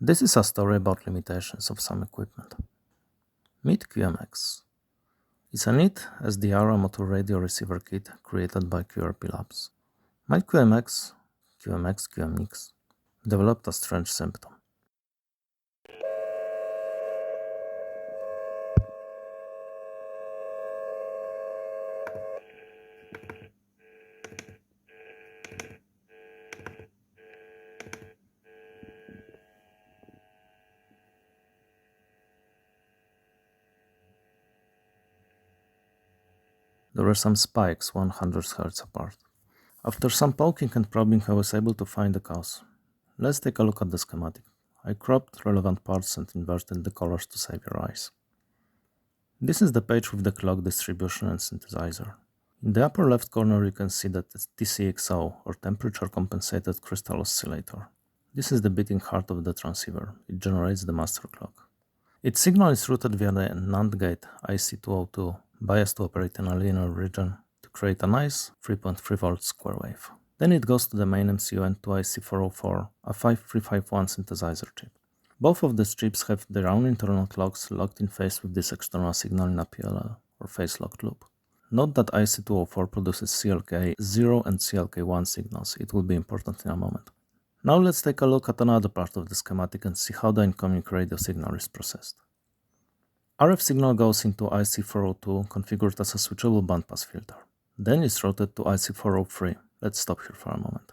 This is a story about limitations of some equipment. Meet QMX. It's a neat SDR motor radio receiver kit created by QRP Labs. My QMX, developed a strange symptom. There were some spikes 100 Hz apart. After some poking and probing, I was able to find the cause. Let's take a look at the schematic. I cropped relevant parts and inverted the colors to save your eyes. This is the page with the clock distribution and synthesizer. In the upper left corner you can see that the TCXO, or temperature compensated crystal oscillator. This is the beating heart of the transceiver. It generates the master clock. Its signal is routed via the NAND gate IC202, biased to operate in a linear region to create a nice 3.3V square wave. Then it goes to the main MCU and to IC404, a 5351 synthesizer chip. Both of these chips have their own internal clocks locked in phase with this external signal in a PLL, or phase-locked loop. Note that IC204 produces CLK0 and CLK1 signals. It will be important in a moment. Now let's take a look at another part of the schematic and see how the incoming radio signal is processed. RF signal goes into IC402, configured as a switchable bandpass filter. Then it's routed to IC403. Let's stop here for a moment.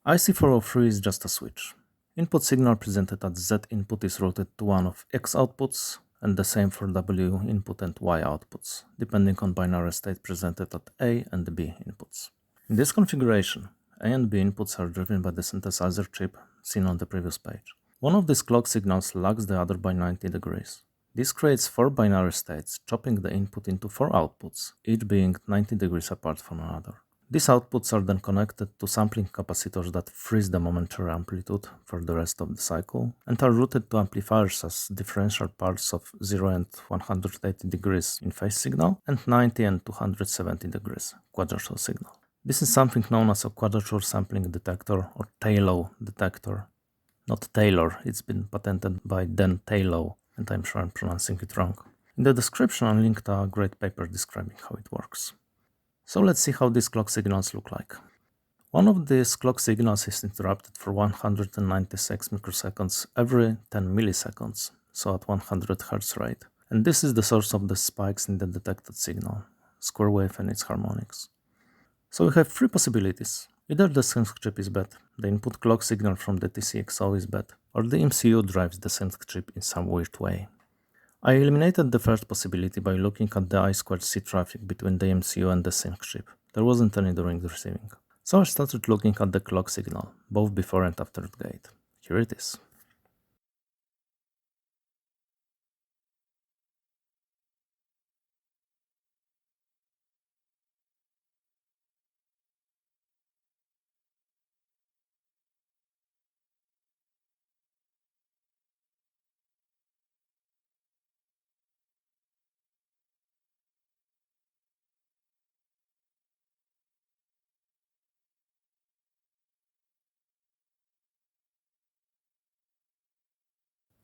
IC403 is just a switch. Input signal presented at Z input is routed to one of X outputs, and the same for W input and Y outputs, depending on binary state presented at A and B inputs. In this configuration, A and B inputs are driven by the synthesizer chip seen on the previous page. One of these clock signals lags the other by 90 degrees. This creates 4 binary states, chopping the input into 4 outputs, each being 90 degrees apart from another. These outputs are then connected to sampling capacitors that freeze the momentary amplitude for the rest of the cycle and are routed to amplifiers as differential parts of 0 and 180 degrees in phase signal and 90 and 270 degrees quadrature signal. This is something known as a quadrature sampling detector or Taylor detector. Not Taylor, it's been patented by Dan Taylor, and I'm sure I'm pronouncing it wrong. In the description I'll link to a great paper describing how it works. So let's see how these clock signals look like. One of these clock signals is interrupted for 196 microseconds every 10 milliseconds, so at 100 Hz rate. And this is the source of the spikes in the detected signal, square wave and its harmonics. So we have 3 possibilities. Either the sync chip is bad, the input clock signal from the TCXO is bad, or the MCU drives the sync chip in some weird way. I eliminated the first possibility by looking at the I2C traffic between the MCU and the sync chip. There wasn't any during the receiving. So I started looking at the clock signal, both before and after the gate. Here it is.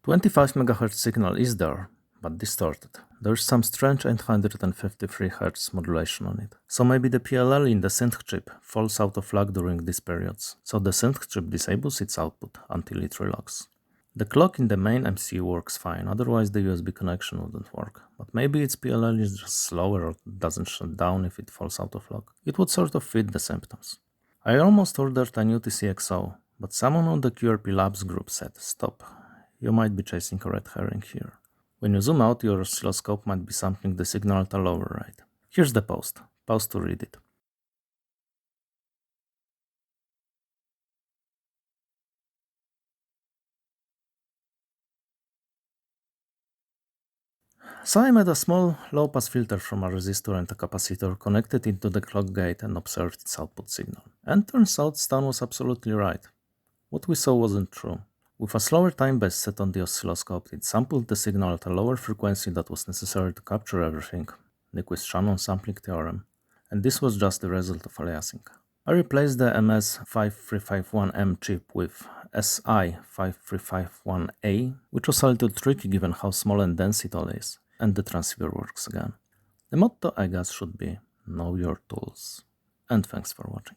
"25 MHz signal is there, but distorted. There's some strange 853 Hz modulation on it. So maybe the PLL in the sync chip falls out of lag during these periods, so the sync chip disables its output until it relocks. The clock in the main MCU works fine, otherwise the USB connection wouldn't work. But maybe its PLL is just slower or doesn't shut down if it falls out of lag. It would sort of fit the symptoms. I almost ordered a new TCXO, but someone on the QRP Labs group said, stop. You might be chasing a red herring here. When you zoom out, your oscilloscope might be sampling the signal at a lower rate. Here's the post. Pause to read it. So I made a small low-pass filter from a resistor and a capacitor, connected into the clock gate and observed its output signal. And turns out Stan was absolutely right. What we saw wasn't true. With a slower time base set on the oscilloscope, it sampled the signal at a lower frequency that was necessary to capture everything, Nyquist-Shannon sampling theorem, and this was just the result of aliasing. I replaced the MS5351M chip with SI5351A, which was a little tricky given how small and dense it all is, and the transceiver works again. The motto, I guess, should be know your tools. And thanks for watching.